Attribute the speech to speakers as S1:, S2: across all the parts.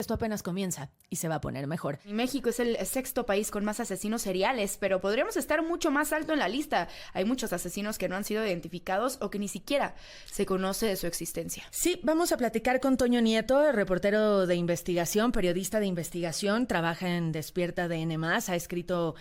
S1: esto apenas comienza y se va a poner mejor.
S2: México es el sexto país con más asesinos seriales, pero podríamos estar mucho más alto en la lista. Hay muchos asesinos que no han sido identificados o que ni siquiera se conoce de su existencia.
S1: Sí, vamos a platicar con Toño Nieto, reportero de investigación, periodista de investigación, trabaja en Despierta DN+, ha escrito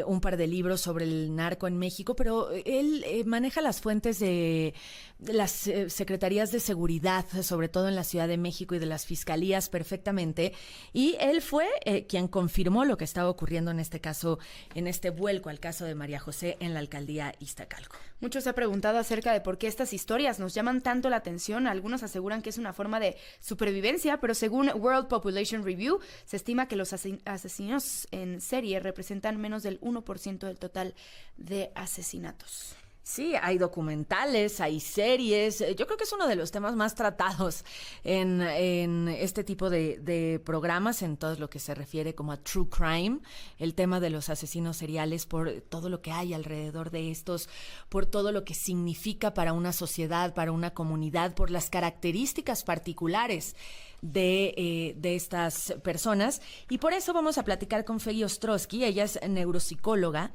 S1: un par de libros sobre el narco en México, pero él maneja las fuentes de las secretarías de seguridad, sobre todo en la Ciudad de México, y de las fiscalías perfectamente, y él fue quien confirmó lo que estaba ocurriendo en este caso, en este vuelco al caso de María José en la alcaldía Iztacalco.
S2: Muchos se han preguntado acerca de por qué estas historias nos llaman tanto la atención. Algunos aseguran que es una forma de supervivencia, pero según World Population Review, se estima que los asesinos en serie representan menos del 1% del total de asesinatos.
S1: Sí, hay documentales, hay series. Yo creo que es uno de los temas más tratados en este tipo de programas, en todo lo que se refiere como a true crime, el tema de los asesinos seriales, por todo lo que hay alrededor de estos, por todo lo que significa para una sociedad, para una comunidad, por las características particulares de estas personas. Y por eso vamos a platicar con Feli Ostrowski. Ella es neuropsicóloga,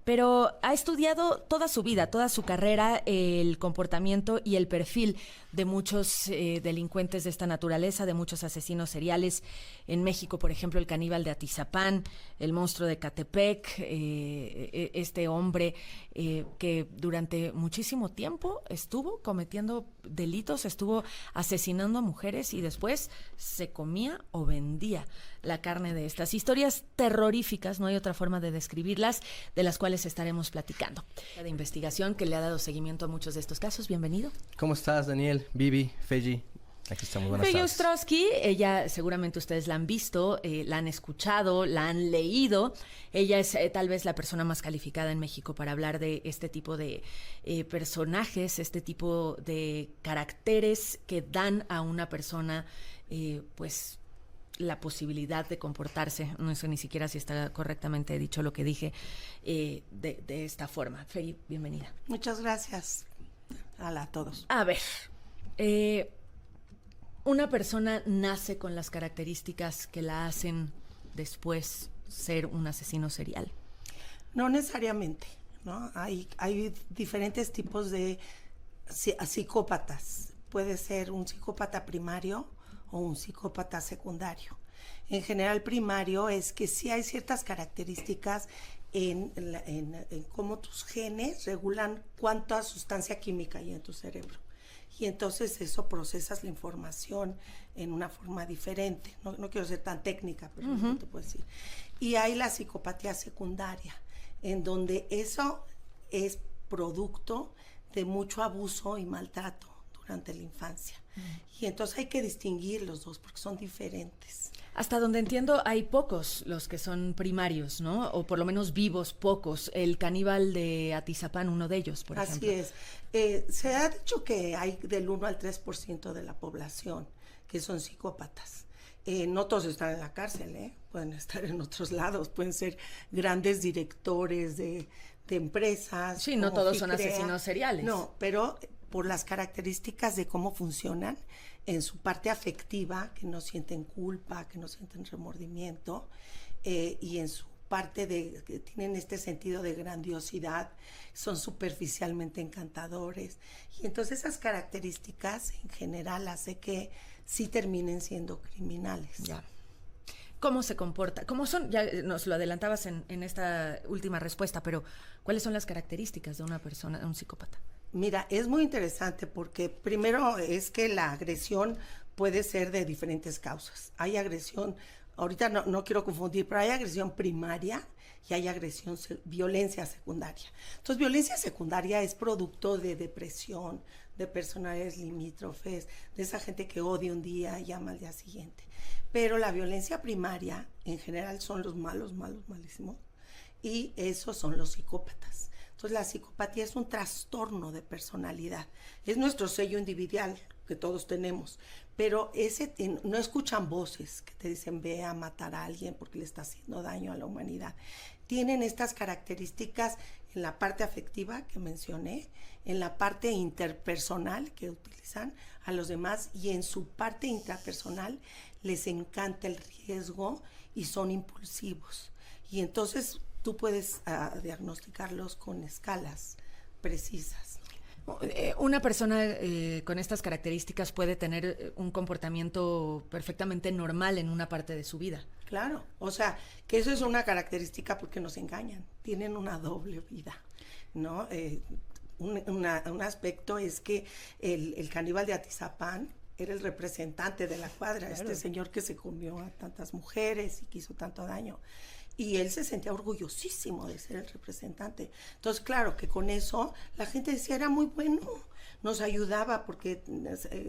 S1: pero ha estudiado toda su vida, toda su carrera, el comportamiento y el perfil de muchos delincuentes de esta naturaleza, de muchos asesinos seriales. En México, por ejemplo, el caníbal de Atizapán, el monstruo de Catepec, este hombre que durante muchísimo tiempo estuvo cometiendo delitos, estuvo asesinando a mujeres y después se comía o vendía la carne de estas historias terroríficas, no hay otra forma de describirlas, de las cuales estaremos platicando. De investigación que le ha dado seguimiento a muchos de estos casos. Bienvenido.
S3: ¿Cómo estás, Daniel, Vivi, Feji? Aquí estamos, buenas
S1: Feli
S3: tardes.
S1: Ostrowski, ella seguramente ustedes la han visto, la han escuchado, la han leído. Ella es tal vez la persona más calificada en México para hablar de este tipo de personajes, este tipo de caracteres que dan a una persona, pues, la posibilidad de comportarse, no sé ni siquiera si está correctamente dicho lo que dije, de esta forma. Feli, bienvenida.
S4: Muchas gracias a todos.
S1: A ver, una persona nace con las características que la hacen después ser un asesino serial.
S4: No necesariamente, ¿no? Hay diferentes tipos de psicópatas. Puede ser un psicópata primario o un psicópata secundario. En general, primario es que sí hay ciertas características en cómo tus genes regulan cuánta sustancia química hay en tu cerebro. Y entonces eso procesas la información en una forma diferente. No quiero ser tan técnica, pero no te puedo decir. Y hay la psicopatía secundaria, en donde eso es producto de mucho abuso y maltrato durante la infancia. Y entonces hay que distinguir los dos porque son diferentes.
S1: Hasta donde entiendo, hay pocos los que son primarios, ¿no? O por lo menos vivos, pocos. El caníbal de Atizapán, uno de ellos, por ejemplo.
S4: Así es. Se ha dicho que hay del 1 al 3% de la población que son psicópatas. No todos están en la cárcel, pueden estar en otros lados, pueden ser grandes directores de empresas.
S1: Sí, no todos son asesinos seriales.
S4: No, pero por las características de cómo funcionan en su parte afectiva, que no sienten culpa, que no sienten remordimiento, y en su parte de que tienen este sentido de grandiosidad, son superficialmente encantadores. Y entonces esas características en general hace que sí terminen siendo criminales.
S1: Ya. ¿Cómo se comporta? ¿Cómo son? Ya nos lo adelantabas en esta última respuesta, pero ¿cuáles son las características de una persona, de un psicópata?
S4: Mira, es muy interesante porque primero es que la agresión puede ser de diferentes causas. Hay agresión, ahorita no quiero confundir, pero hay agresión primaria y hay violencia secundaria. Entonces, violencia secundaria es producto de depresión, de personalidades limítrofes, de esa gente que odia un día y ama al día siguiente. Pero la violencia primaria, en general, son los malísimos, y esos son los psicópatas. Entonces, la psicopatía es un trastorno de personalidad. Es nuestro sello individual que todos tenemos, pero no escuchan voces que te dicen ve a matar a alguien porque le está haciendo daño a la humanidad. Tienen estas características en la parte afectiva que mencioné, en la parte interpersonal que utilizan a los demás, y en su parte intrapersonal les encanta el riesgo y son impulsivos. Y entonces tú puedes diagnosticarlos con escalas precisas.
S1: Una persona con estas características puede tener un comportamiento perfectamente normal en una parte de su vida.
S4: Claro, o sea, que eso es una característica porque nos engañan, tienen una doble vida, ¿no? Un aspecto es que el caníbal de Atizapán era el representante de la cuadra, claro. Este señor que se comió a tantas mujeres y que hizo tanto daño. Y él se sentía orgullosísimo de ser el representante. Entonces, claro, que con eso la gente decía, era muy bueno, nos ayudaba porque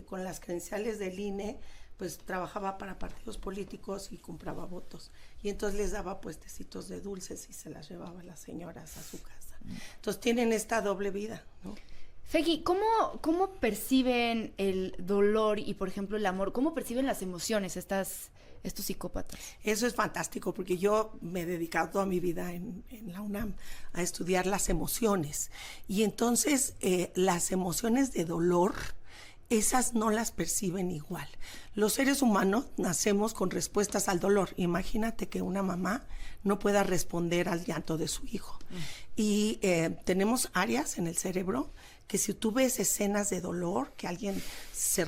S4: con las credenciales del INE, pues trabajaba para partidos políticos y compraba votos. Y entonces les daba puestecitos de dulces y se las llevaba a las señoras a su casa. Entonces tienen esta doble vida, ¿no?
S2: Fegui, ¿cómo perciben el dolor y, por ejemplo, el amor? ¿Cómo perciben las emociones estos psicópatas?
S4: Eso es fantástico porque yo me he dedicado toda mi vida en la UNAM a estudiar las emociones. Y entonces las emociones de dolor, esas no las perciben igual. Los seres humanos nacemos con respuestas al dolor. Imagínate que una mamá no pueda responder al llanto de su hijo. Y tenemos áreas en el cerebro que si tú ves escenas de dolor, que alguien se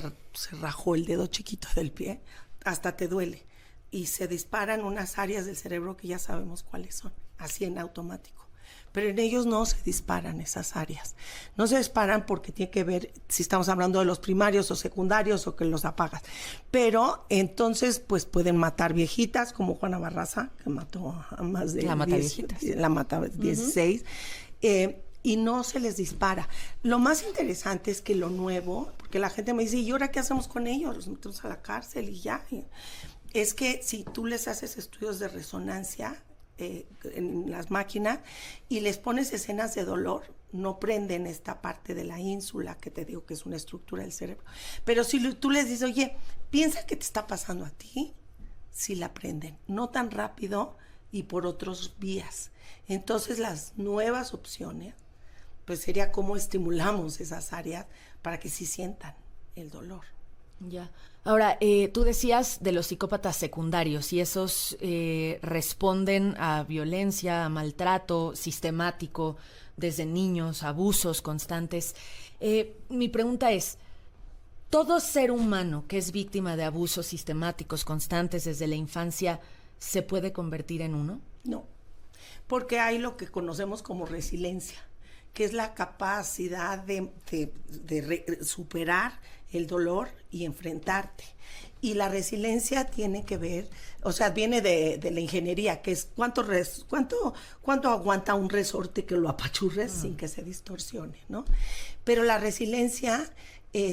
S4: rajó el dedo chiquito del pie, hasta te duele. Y se disparan unas áreas del cerebro que ya sabemos cuáles son, así en automático. Pero en ellos no se disparan esas áreas. No se disparan porque tiene que ver si estamos hablando de los primarios o secundarios o que los apagas. Pero entonces pues pueden matar viejitas como Juana Barraza, que mató a más de...
S1: La mata viejitas.
S4: La mata 16. Y no se les dispara. Lo más interesante es que lo nuevo, porque la gente me dice, ¿y ahora qué hacemos con ellos? Los metemos a la cárcel y ya. Es que si tú les haces estudios de resonancia en las máquinas y les pones escenas de dolor, no prenden esta parte de la ínsula que te digo que es una estructura del cerebro. Pero si tú les dices, oye, piensa que te está pasando a ti, sí la prenden. No tan rápido y por otros vías. Entonces las nuevas opciones pues sería cómo estimulamos esas áreas para que sí sientan el dolor.
S1: Ya. Ahora, tú decías de los psicópatas secundarios y esos responden a violencia, a maltrato sistemático desde niños, abusos constantes. Mi pregunta es, ¿todo ser humano que es víctima de abusos sistemáticos constantes desde la infancia se puede convertir en uno?
S4: No, porque hay lo que conocemos como resiliencia, que es la capacidad de superar el dolor y enfrentarte. Y la resiliencia tiene que ver, o sea, viene de la ingeniería, que es cuánto aguanta un resorte que lo apachurres sin que se distorsione, ¿no? Pero la resiliencia,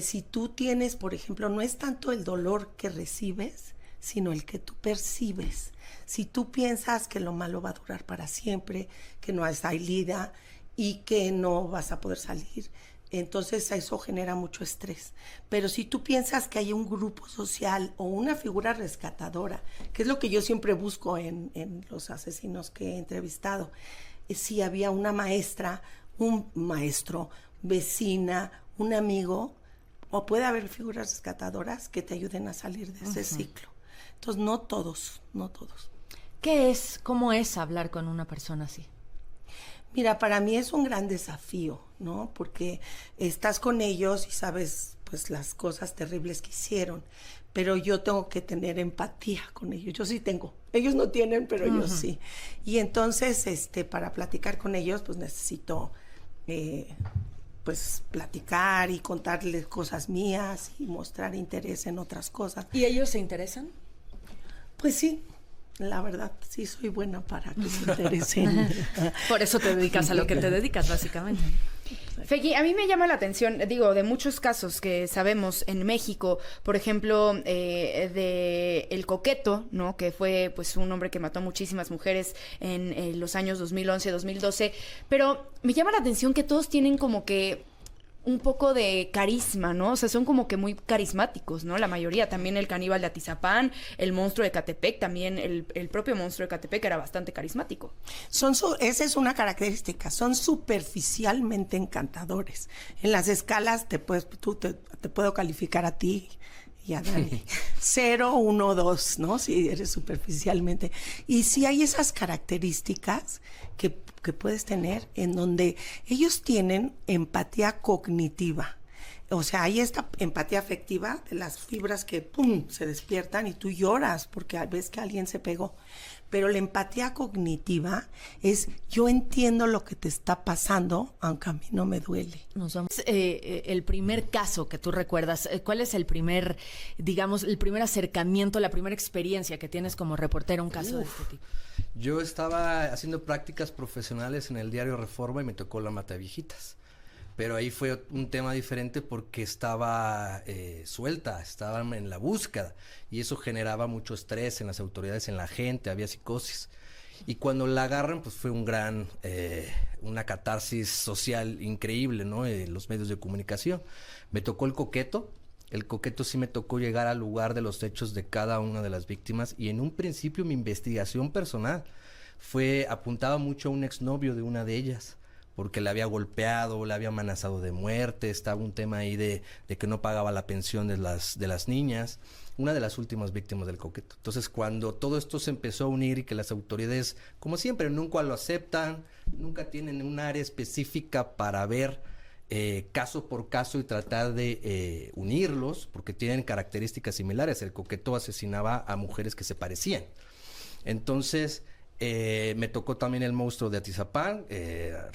S4: si tú tienes, por ejemplo, no es tanto el dolor que recibes, sino el que tú percibes. Si tú piensas que lo malo va a durar para siempre, que no hay salida y que no vas a poder salir, entonces eso genera mucho estrés. Pero si tú piensas que hay un grupo social o una figura rescatadora, que es lo que yo siempre busco en los asesinos que he entrevistado, si había una maestra, un maestro, vecina, un amigo, o puede haber figuras rescatadoras que te ayuden a salir de ese ciclo. Entonces no todos.
S1: ¿Cómo es hablar con una persona así?
S4: Mira, para mí es un gran desafío, ¿no? Porque estás con ellos y sabes, pues, las cosas terribles que hicieron, pero yo tengo que tener empatía con ellos. Yo sí tengo. Ellos no tienen, pero yo sí. Y entonces, para platicar con ellos, pues, necesito, pues, platicar y contarles cosas mías y mostrar interés en otras cosas.
S1: ¿Y ellos se interesan?
S4: Pues sí. La verdad, sí soy buena para que se interesen.
S1: Por eso te dedicas a lo que te dedicas, básicamente.
S2: Fegui, a mí me llama la atención, de muchos casos que sabemos en México, por ejemplo, de El Coqueto, ¿no? Que fue pues un hombre que mató a muchísimas mujeres en los años 2011, 2012, pero me llama la atención que todos tienen como que un poco de carisma, ¿no? O sea, son como que muy carismáticos, ¿no? La mayoría, también el caníbal de Atizapán, el monstruo de Ecatepec, también el propio monstruo de Ecatepec era bastante carismático.
S4: Esa es una característica, son superficialmente encantadores. En las escalas te puedo calificar a ti y a Dani. 0, 1, 2, ¿no? Si eres superficialmente. Y sí hay esas características que puedes tener en donde ellos tienen empatía cognitiva. O sea, hay esta empatía afectiva de las fibras que, ¡pum!, se despiertan y tú lloras porque ves que alguien se pegó. Pero la empatía cognitiva es, yo entiendo lo que te está pasando, aunque a mí no me duele.
S1: Nos vamos. El primer caso que tú recuerdas, ¿cuál es el primer, digamos, el primer acercamiento, la primera experiencia que tienes como reportero a un caso de este tipo?
S3: Yo estaba haciendo prácticas profesionales en el diario Reforma y me tocó la Mataviejitas. Pero ahí fue un tema diferente porque estaba suelta, estaba en la búsqueda y eso generaba mucho estrés en las autoridades, en la gente, había psicosis. Y cuando la agarran, pues fue una catarsis social increíble, ¿no? En los medios de comunicación. Me tocó el coqueto sí me tocó llegar al lugar de los hechos de cada una de las víctimas y en un principio mi investigación personal apuntaba mucho a un exnovio de una de ellas, porque la había golpeado, la había amenazado de muerte, estaba un tema ahí de que no pagaba la pensión de las niñas, una de las últimas víctimas del coqueto. Entonces, cuando todo esto se empezó a unir y que las autoridades, como siempre, nunca lo aceptan, nunca tienen un área específica para ver caso por caso y tratar de unirlos, porque tienen características similares. El coqueto asesinaba a mujeres que se parecían. Entonces, me tocó también el monstruo de Atizapán.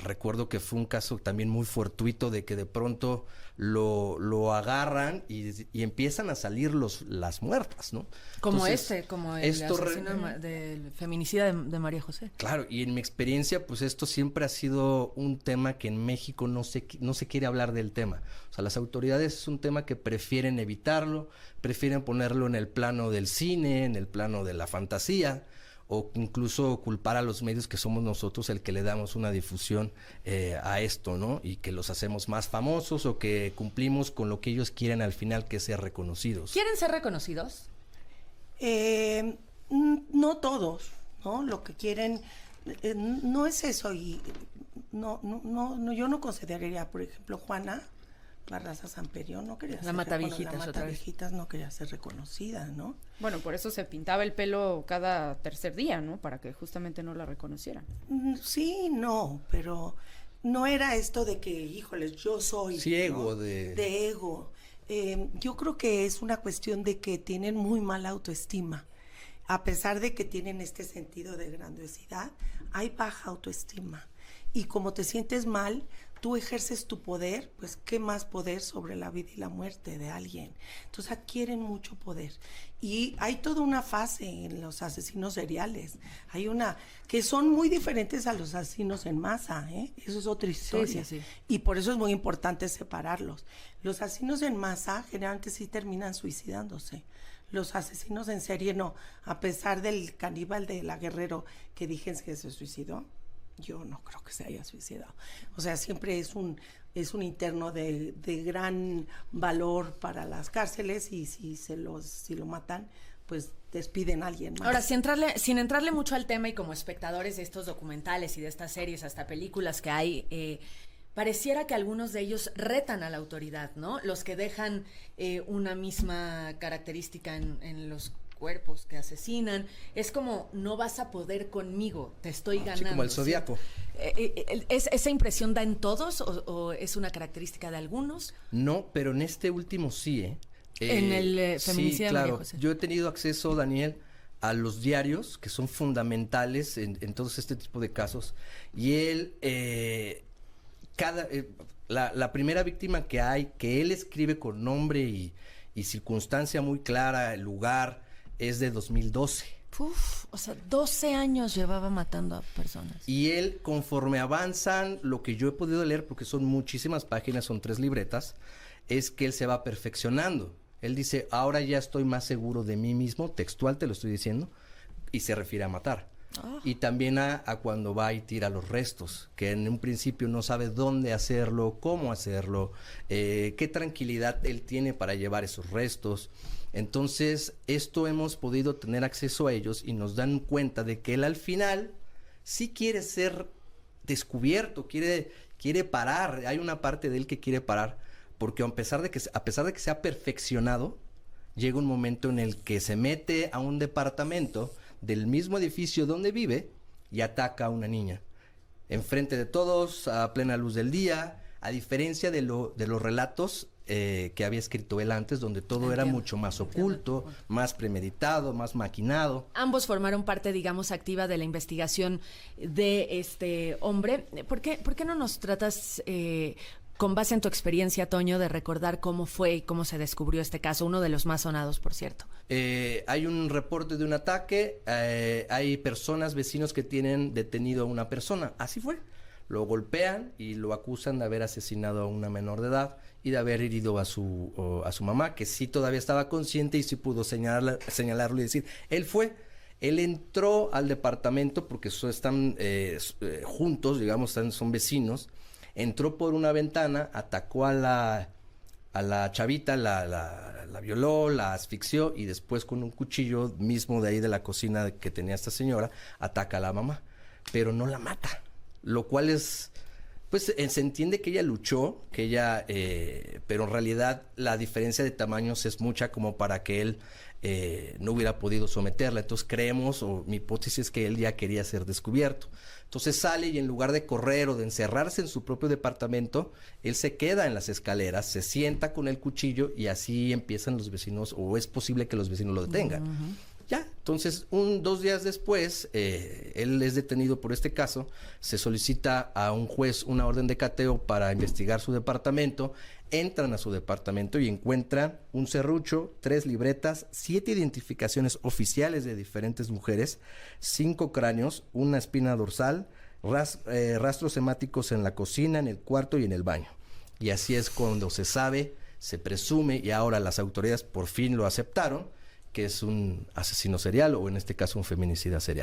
S3: Recuerdo que fue un caso también muy fortuito de que de pronto lo agarran y empiezan a salir las muertas, ¿no?
S1: Como
S3: Entonces,
S1: como el asesino del feminicida de María José.
S3: Claro, y en mi experiencia, pues esto siempre ha sido un tema que en México no se quiere hablar del tema. O sea, las autoridades es un tema que prefieren evitarlo, prefieren ponerlo en el plano del cine, en el plano de la fantasía, o incluso culpar a los medios que somos nosotros el que le damos una difusión a esto, ¿no? Y que los hacemos más famosos o que cumplimos con lo que ellos quieren al final, que es ser reconocidos.
S1: ¿Quieren ser reconocidos?
S4: No todos, ¿no? Lo que quieren no es eso y no, yo no consideraría, por ejemplo, Juana Barraza Samperio no quería
S1: la Mataviejitas,
S4: no quería ser reconocida, ¿no?
S2: Bueno, por eso se pintaba el pelo cada tercer día, ¿no? Para que justamente no la reconocieran.
S4: Sí, no, pero no era esto de que, híjoles, yo soy...
S3: Ciego, ¿no?
S4: De ego. Yo creo que es una cuestión de que tienen muy mala autoestima. A pesar de que tienen este sentido de grandiosidad, hay baja autoestima. Y como te sientes mal, tú ejerces tu poder, pues qué más poder sobre la vida y la muerte de alguien. Entonces adquieren mucho poder. Y hay toda una fase en los asesinos seriales. Hay una que son muy diferentes a los asesinos en masa, ¿eh? Eso es otra historia.
S1: Sí.
S4: Y por eso es muy importante separarlos. Los asesinos en masa generalmente sí terminan suicidándose. Los asesinos en serie no. A pesar del caníbal de la Guerrero que dije que se suicidó, yo no creo que se haya suicidado. O sea, siempre es un interno de gran valor para las cárceles y si lo matan, pues despiden a alguien más.
S1: Ahora, sin entrarle mucho al tema y como espectadores de estos documentales y de estas series, hasta películas que hay, pareciera que algunos de ellos retan a la autoridad, ¿no? Los que dejan una misma característica en los cuerpos que asesinan, es como, no vas a poder conmigo, te estoy ganando.
S3: Sí, como el Zodíaco.
S1: ¿Esa impresión da en todos o es una característica de algunos?
S3: No, pero en este último sí, ¿eh?
S1: En el feminicidio de María
S3: claro.
S1: José.
S3: Yo he tenido acceso, Daniel, a los diarios que son fundamentales en todos este tipo de casos y él, la primera víctima que hay, que él escribe con nombre y circunstancia muy clara, el lugar, es de 2012.
S1: Uf, o sea, 12 años llevaba matando a personas.
S3: Y él, conforme avanzan, lo que yo he podido leer, porque son muchísimas páginas, son 3 libretas, es que él se va perfeccionando. Él dice, ahora ya estoy más seguro de mí mismo, textual te lo estoy diciendo, y se refiere a matar. Y también a cuando va y tira los restos, que en un principio no sabe dónde hacerlo, cómo hacerlo, qué tranquilidad él tiene para llevar esos restos. Entonces, esto hemos podido tener acceso a ellos y nos dan cuenta de que él al final sí quiere ser descubierto, quiere parar. Hay una parte de él que quiere parar, porque a pesar de que se ha perfeccionado, llega un momento en el que se mete a un departamento del mismo edificio donde vive y ataca a una niña. Enfrente de todos, a plena luz del día, a diferencia de los relatos que había escrito él antes, donde todo era mucho más oculto, más premeditado, más maquinado.
S1: Ambos formaron parte, digamos, activa de la investigación de este hombre. ¿Por qué no nos tratas, con base en tu experiencia, Toño, de recordar cómo fue y cómo se descubrió este caso? Uno de los más sonados, por cierto.
S3: Hay un reporte de un ataque, hay personas, vecinos que tienen detenido a una persona. Así fue. Lo golpean y lo acusan de haber asesinado a una menor de edad y de haber herido a su mamá, que sí todavía estaba consciente y sí pudo señalarlo y decir, él fue. Él entró al departamento porque están juntos, digamos, son vecinos. Entró por una ventana, atacó a la chavita, la violó, la asfixió y después con un cuchillo mismo de ahí de la cocina que tenía esta señora, ataca a la mamá, pero no la mata. Lo cual es, pues se entiende que ella luchó, pero en realidad la diferencia de tamaños es mucha como para que él no hubiera podido someterla. Entonces creemos, o mi hipótesis es que él ya quería ser descubierto. Entonces sale y en lugar de correr o de encerrarse en su propio departamento, él se queda en las escaleras, se sienta con el cuchillo y así empiezan los vecinos, o es posible que los vecinos lo detengan. Ya, entonces 2 días después, él es detenido por este caso, se solicita a un juez una orden de cateo para investigar su departamento, entran a su departamento y encuentran un serrucho, 3 libretas, 7 identificaciones oficiales de diferentes mujeres, 5 cráneos, una espina dorsal, rastros hemáticos en la cocina, en el cuarto y en el baño. Y así es cuando se sabe, se presume, y ahora las autoridades por fin lo aceptaron, que es un asesino serial o en este caso un feminicida serial.